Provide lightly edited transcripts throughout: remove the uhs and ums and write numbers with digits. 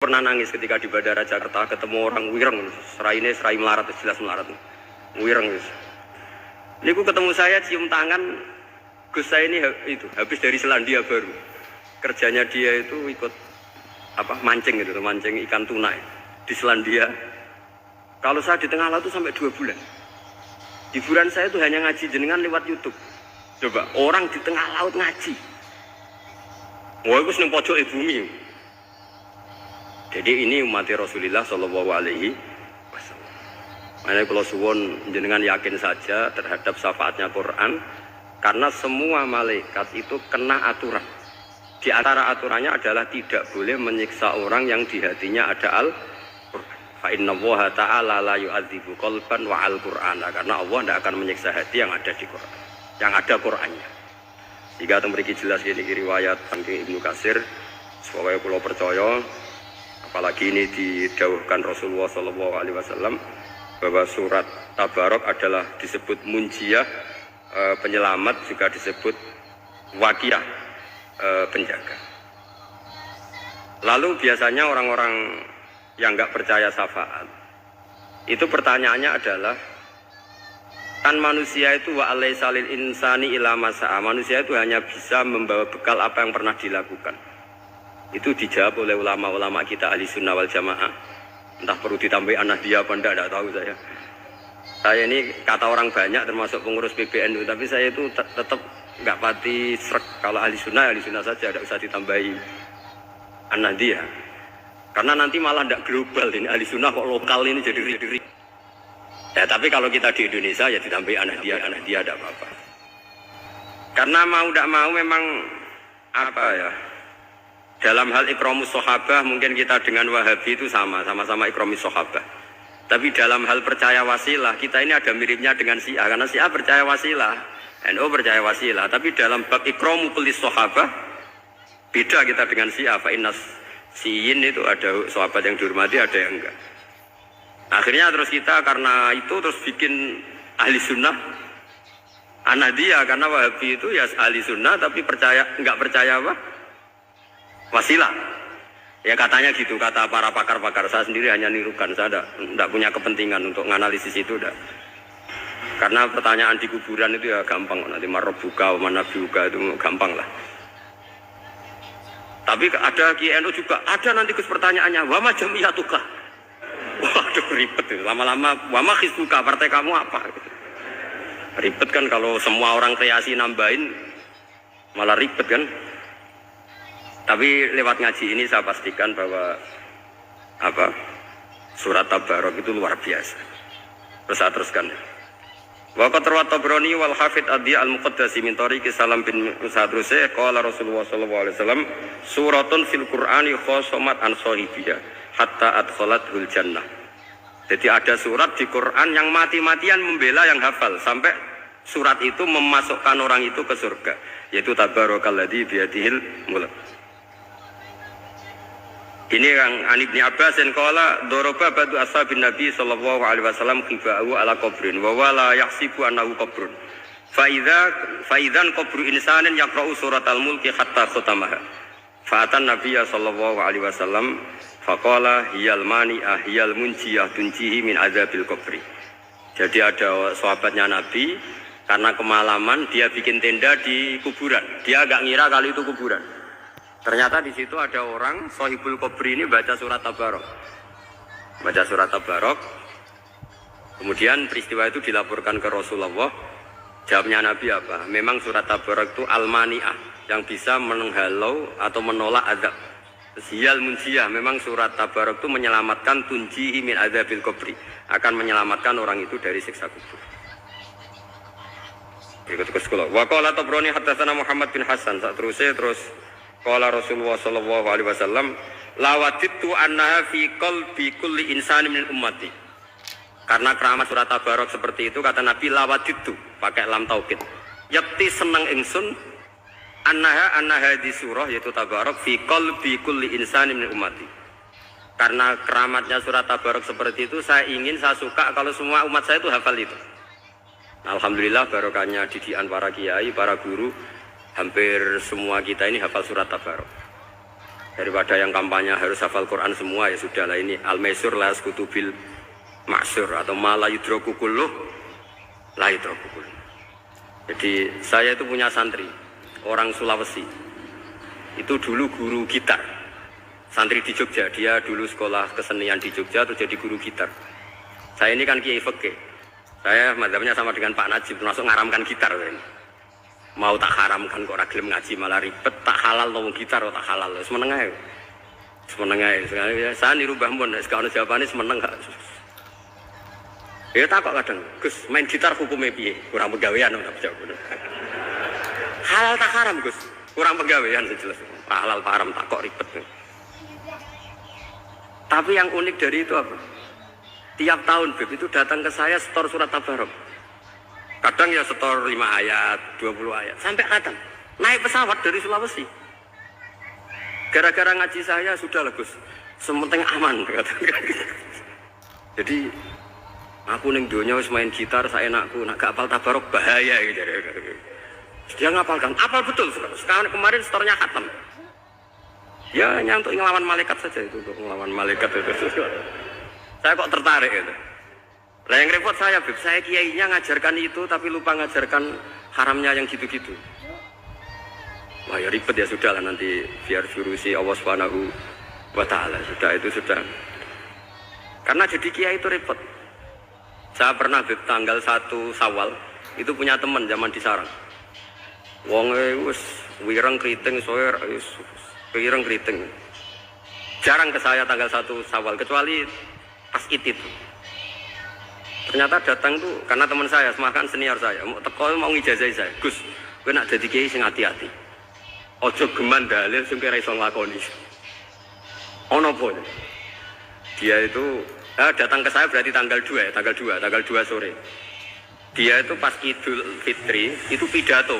pernah nangis ketika di Bandara Jakarta ketemu orang wireng, serai melarat, jelas melarat, wireng. Ini aku ketemu saya cium tangan, Gus saya ini itu habis dari Selandia Baru, kerjanya dia itu ikut mancing gitu, mancing ikan tuna di Selandia. Kalau saya di tengah laut itu sampai 2 bulan. Hiburan saya itu hanya ngaji jenengan lewat YouTube. Coba orang di tengah laut ngaji. Wah, itu seneng pojok bumi. Jadi ini umat Rasulullah Shallallahu Alaihi Wasallam. Makanya kalau suwon jenengan yakin saja terhadap syafaatnya Quran, karena semua malaikat itu kena aturan. Di antara aturannya adalah tidak boleh menyiksa orang yang di hatinya ada Al-Quran. Fa inna Allaha ta'ala la yu'adzibu qalban wa al-Qur'ana, karena Allah tidak akan menyiksa hati yang ada di Quran, yang ada Qurannya. Jika memiliki jelas ini riwayat saking Ibnu Katsir, supaya kula percaya, apalagi ini didhawuhkan Rasulullah Shallallahu Alaihi Wasallam bahwa surat Tabarok adalah disebut munjiyah, penyelamat, juga disebut wakiyah, penjaga. Lalu biasanya orang-orang yang nggak percaya syafaat itu pertanyaannya adalah, kan manusia itu wa alaisa lil insani ila masa'a, manusia itu hanya bisa membawa bekal apa yang pernah dilakukan. Itu dijawab oleh ulama-ulama kita ahli sunnah wal jamaah. Entah perlu ditambahi anahdia apa enggak tahu saya. Saya ini kata orang banyak termasuk pengurus PBNU, tapi saya itu tetap nggak pati srek. Kalau ahli sunnah saja, tidak usah ditambahi anahdia. Karena nanti malah tidak global, ini ahli sunnah kok lokal ini jadi riri. Ya tapi kalau kita di Indonesia ya ditambahi anahdia tidak apa-apa. Karena mau tidak mau memang dalam hal ikramus sahabah mungkin kita dengan Wahabi itu sama-sama ikramus sahabah. Tapi dalam hal percaya wasilah kita ini ada miripnya dengan Syiah, karena Syiah percaya wasilah, NU percaya wasilah. Tapi dalam bab ikramu pelis sahabah beda kita dengan Syiah. Fa innas Syiin itu ada sahabat yang dihormati, ada yang enggak. Akhirnya terus kita karena itu terus bikin ahli sunnah anadiyah, karena Wahabi itu ya ahli sunnah tapi enggak percaya wasilah. Ya katanya gitu, kata para pakar-pakar. Saya sendiri hanya nirukan, saya enggak punya kepentingan untuk menganalisis itu enggak. Karena pertanyaan di kuburan itu ya gampang, nanti marbuka mana biuka itu gampang lah. Tapi ada KNU juga, ada nanti pertanyaannya, wama jamiyatuka. Waduh ribet itu, lama-lama wama hizbuka, partai kamu apa? Ribet kan kalau semua orang kreasi nambahin, malah ribet kan. Tapi lewat ngaji ini saya pastikan bahwa surat Tabarok itu luar biasa. Terus saya teruskan. Waqat rawat Tabrani wal Hafidz Adi al-Muqaddasi min tariqi Salam bin Musadruse qala Rasulullah sallallahu alaihi wasallam suratun fil Qur'ani khosomat an sahibiyah hatta adkhalatul jannah. Jadi ada surat di Quran yang mati-matian membela yang hafal sampai surat itu memasukkan orang itu ke surga, yaitu Tabarakalladzi biyadihil mulk. Ini yang An Ibnu Abbas dan qala daraba badu ashabin Nabi sallallahu alaihi wasallam khiba'u ala qabrin wa wala yahsibu annahu qabrun. Fa idzan qabru insanin yaqra'u suratal mulki hatta khatamaha. Fa atan Nabiy sallallahu alaihi wasallam faqala hiyal mani'ah hiyal munjiyah tunjihi min adzabil qabri. Jadi ada sahabatnya Nabi, karena kemalaman dia bikin tenda di kuburan. Dia agak ngira kalau itu kuburan. Ternyata di situ ada orang Sohibul Qabri ini baca surat Tabarok. Baca surat Tabarok. Kemudian peristiwa itu dilaporkan ke Rasulullah. Jawabnya Nabi apa? Memang surat Tabarok itu al-mani'ah, yang bisa menghalau atau menolak azab. Hiyal munjiyah, memang surat Tabarok itu menyelamatkan tunjihi min adzabil qabri, akan menyelamatkan orang itu dari siksa kubur. Berikut ke sekolah. Wa qala Tabrani haddatsana Muhammad bin Hasan. Terus qala Rasulullah sallallahu alaihi wasallam lawatitu annaha fi qalbi kulli insani min ummati. Karena keramat surat Tabarok seperti itu, kata Nabi lawatitu pakai lam taukid. Yakti seneng ingsun annaha di surah yaitu Tabarok fi qalbi kulli insani min ummati. Karena keramatnya surat Tabarok seperti itu, saya suka kalau semua umat saya itu hafal itu. Alhamdulillah barokahnya didikan para kiai, para guru, hampir semua kita ini hafal surat Tabarok. Daripada yang kampanye harus hafal Quran semua, ya sudahlah, ini al-maisur la yasqutu bil ma'sur, atau ma la yudraku kulluh la yudraku kulluh. Jadi saya itu punya santri orang Sulawesi, itu dulu guru gitar, santri di Jogja. Dia dulu sekolah kesenian di Jogja terus jadi guru gitar. Saya ini kan kiai fikih, saya madzhabnya sama dengan Pak Najib, termasuk ngaramkan gitar ini. Mau tak haramkan kok ora gelem ngaji malah ribet, tak halal ngomong gitar kok tak halal. Semeneng ae. Semeneng ae. Saya niru Mbah Mun, nek ono jawabane semeneng gak. Ya tak kok kadang, Gus, main gitar hukumnya piye? Kurang pegawean tak jawab. Halal tak haram, Gus? Kurang pegawean jelas. Halal tak haram tak kok ribet. Tapi yang unik dari itu apa? Tiap tahun Beb itu datang ke saya setor surat Tabarok. Kadang ya setor 5 ayat, 20 ayat, sampai kadang naik pesawat dari Sulawesi. Gara-gara ngaji saya sudah Gus, sementing aman. Jadi aku ning donya wis main gitar saya enakku, nak gak apal Tabarok bahaya gitu. Dia ngapalkan, apal betul. Sekarang kemarin setornya khatam. Ya hanya untuk ngelawan malaikat saja itu, untuk ngelawan malaikat itu. Saya kok tertarik gitu. Nah yang repot saya, Beb, saya kiainya ngajarkan itu tapi lupa ngajarkan haramnya yang gitu-gitu. Wah ya ribet ya, sudah lah, nanti biar jurusi Allah Subhanahu wa ta'ala. Sudah itu sudah. Karena jadi kiai itu repot. Saya pernah Beb, tanggal 1 Syawal itu punya teman zaman di Sarang. Wong wis wireng kriting soer wis wireng kriting. Jarang ke saya tanggal 1 Syawal kecuali pas itu. Ternyata datang tuh karena teman saya, semakan senior saya, mau teko mau ngijazah saya. Gus, kowe nak dadi kiai sing hati-hati. Ojo geman dalil sing kira iso nglakoni. Ono apa? Dia itu datang ke saya berarti tanggal 2 ya, tanggal 2 sore. Dia itu pas Idul Fitri itu pidato.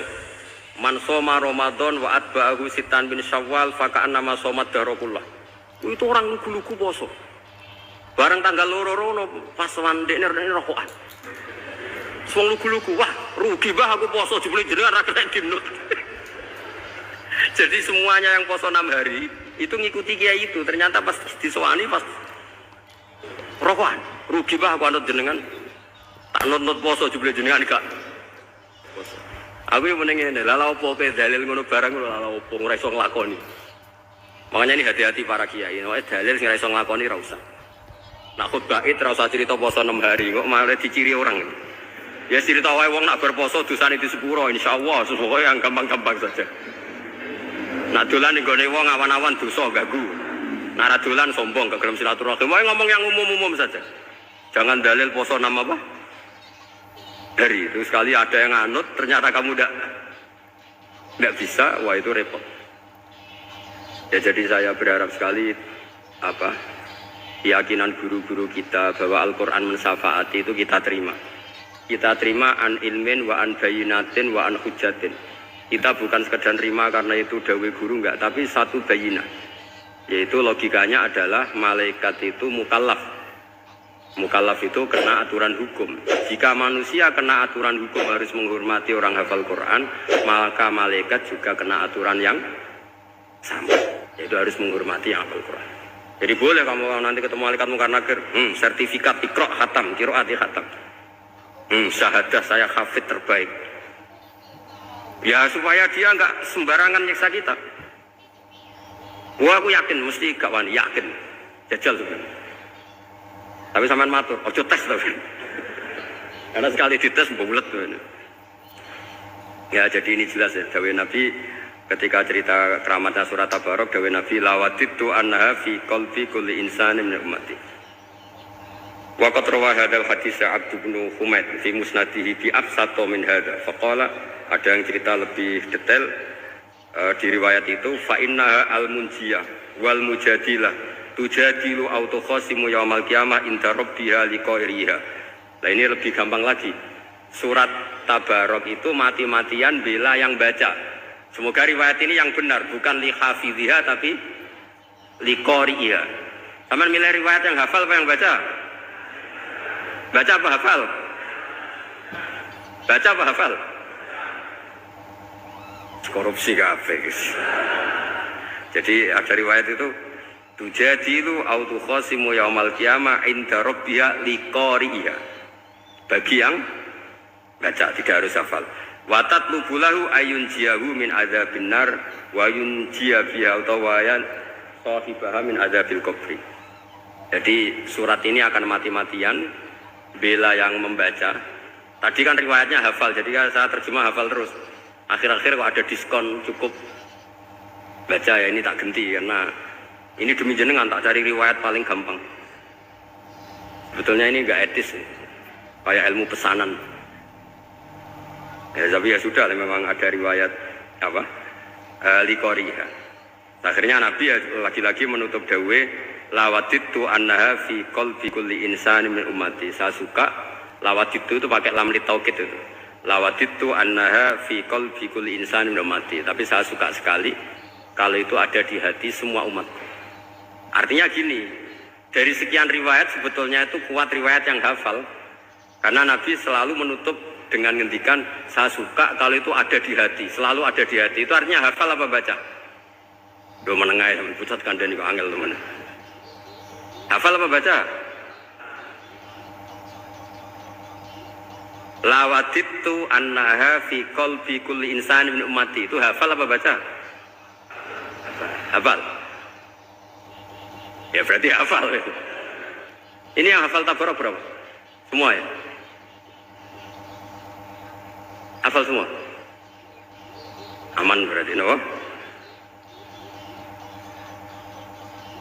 Man shoma Ramadan wa atba'ahu sitan bin Syawal fa ka'annama shomat darokullah. Itu orang lugu-lugu poso. Barang tanggal loro-loro pas wandekne rokokan. Wong lugu-lugu, wah rugi bah aku poso jebule jenengan ra kena dinut. Jadi semuanya yang poso 6 hari itu ngikuti kiai itu. Ternyata pas disowani pas rokokan, rugi bah aku anut jenengan. Tak nut-nut poso jebule jenengan gak poso. Aku yo meneng ngene, lha opo pe dalil ngono barang ngono lha opo ora iso nglakoni. Makanya ini hati-hati para kiai, nek dalil sing ora iso nglakoni ra usah. Nah khutbah itu terus cerita poso 6 hari kok malah diciri orang. Ya cerita wae wong nak berposo dosane di sepuro insyaallah sesuai yang gampang-gampang saja. Nak dolan ning gone wong awan-awan dosa ganggu. Nak ra dolan sombong gak gelem silaturahim. Wae ngomong yang umum-umum saja. Jangan dalil poso 6 apa? Hari itu sekali ada yang anut ternyata kamu enggak bisa, wah itu repot. Ya jadi saya berharap sekali keyakinan guru-guru kita bahwa Al-Quran mensyafaati itu kita terima. Kita terima an ilmin wa an bayinatin wa an hujatin. Kita bukan sekedar terima karena itu dawai guru enggak, tapi satu bayinah. Yaitu logikanya adalah malaikat itu mukallaf. Mukallaf itu kena aturan hukum. Jika manusia kena aturan hukum harus menghormati orang hafal Quran, maka malaikat juga kena aturan yang sama. Yaitu harus menghormati yang hafal Quran. Jadi boleh kamu nanti ketemu malaikat mungkar nakir, sertifikat Iqra khatam, qiraati khatam. Syahadah saya hafid terbaik. Ya supaya dia enggak sembarangan nyiksa kita. Wah aku yakin mesti gak wani, yakin. Jajal sebenarnya. Tapi sampean matur, ojo tes tapi. Karena sekali dites bulet tuh. Ya jadi ini jelas ya, dawuh Nabi ketika cerita keramatnya surat Tabarok, dawuh Nabi lawatitu annaha fi qalbi kulli insanin min ummati. Wa qad rawa hadzal hadits Abd bin Humaid fi musnadihi bi afsata min hadza. Faqala, ada yang cerita lebih detail di riwayat itu, fa innaha al-munjiyah wal mujadilah tujadilu autokhosimu yaumal qiyamah inda rabbiha liqairiha. Nah ini lebih gampang lagi. Surat Tabarok itu mati-matian bela yang baca. Semoga riwayat ini yang benar, bukan li hafidhiha tapi li qari'iha. Sama milih riwayat yang hafal apa yang baca? Baca apa hafal? Baca apa hafal? Korupsi kabeh guys. Jadi ada riwayat itu tujadilu au tukhasimu yaumal qiyamah inda rabbiha liqari'iha. Bagi yang baca tidak harus hafal. Wa tatlubu lahu ayun jiyahu min adzabin nar wa yunjiya biha utawayan sahibaha min adzabil qabri. Jadi surat ini akan mati-matian bela yang membaca. Tadi kan riwayatnya hafal, jadi kan saya terjemah hafal terus. Akhir-akhir kok ada diskon cukup baca ya, ini tak ganti karena ini demi jenengan tak cari riwayat paling gampang. Sebetulnya ini enggak etis, kayak ilmu pesanan. Ya, tapi ya sudah, memang ada riwayat apa liqariha. Akhirnya Nabi ya, lagi-lagi menutup dawe lawatitu annaha fi qalbi kulli insani min ummati. Saya suka lawatitu itu pakai lam li taukid itu. Lawatitu annaha fi qalbi kulli insani min ummati. Tapi saya suka sekali kalau itu ada di hati semua umat. Artinya gini, dari sekian riwayat sebetulnya itu kuat riwayat yang hafal. Karena Nabi selalu menutup dengan ngendikan saya suka kalau itu ada di hati, selalu ada di hati. Itu artinya hafal apa baca? Do menengah ya, pusat kandani kok angel teman. Hafal apa baca? Lawatitu annaha fi qalbi kulli insani min ummati. Itu hafal apa baca? Hafal. Ya berarti hafal. Ini yang hafal tabarok berapa? Semua ya? Hafal semua? Aman berarti, no?